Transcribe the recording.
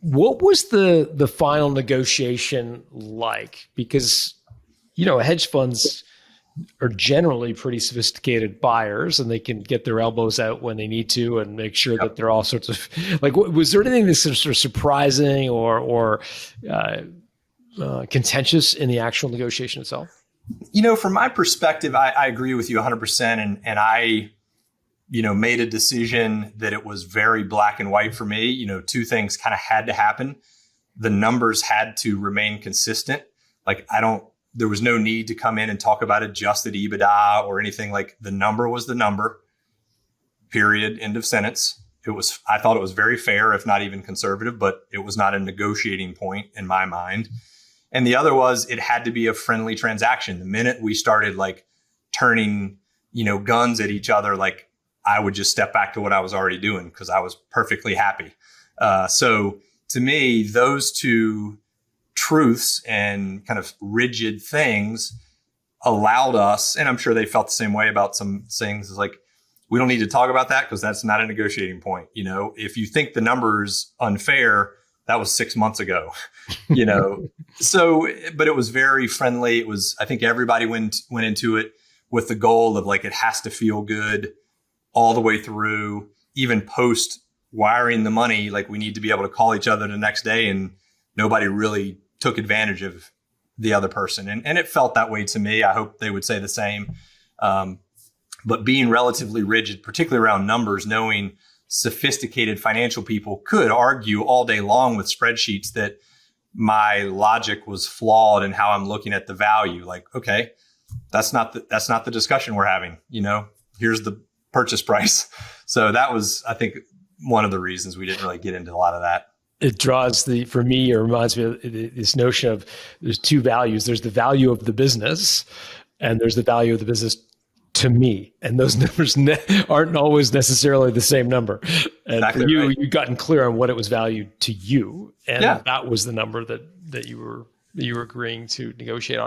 What was the final negotiation like? Because, hedge funds are generally pretty sophisticated buyers, and they can get their elbows out when they need to and make sure that they're all sorts of like, was there anything that's sort of surprising or contentious in the actual negotiation itself? From my perspective, I agree with you 100%. And I, made a decision that it was very black and white for me. Two things kind of had to happen. The numbers had to remain consistent. Like there was no need to come in and talk about adjusted EBITDA or anything. Like the number was the number, period, end of sentence. I thought it was very fair, if not even conservative, but it was not a negotiating point in my mind. And the other was it had to be a friendly transaction. The minute we started like turning, guns at each other, like I would just step back to what I was already doing because I was perfectly happy. So to me, those two truths and kind of rigid things allowed us, and I'm sure they felt the same way about some things, is like, we don't need to talk about that because that's not a negotiating point. If you think the number's unfair, that was 6 months ago, So, but it was very friendly. It was, I think everybody went into it with the goal of like, it has to feel good all the way through, even post wiring the money. Like we need to be able to call each other the next day and nobody really took advantage of the other person. And it felt that way to me. I hope they would say the same. But being relatively rigid, particularly around numbers, knowing sophisticated financial people could argue all day long with spreadsheets that my logic was flawed in how I'm looking at the value. Like, okay, that's not the discussion we're having. Here's the purchase price. So that was, I think, one of the reasons we didn't really get into a lot of that. It for me, it reminds me of this notion of there's two values. There's the value of the business and there's the value of the business to me. And those numbers aren't always necessarily the same number. And exactly for you, right. You'd gotten clear on what it was valued to you. And that was the number that you were agreeing to negotiate on.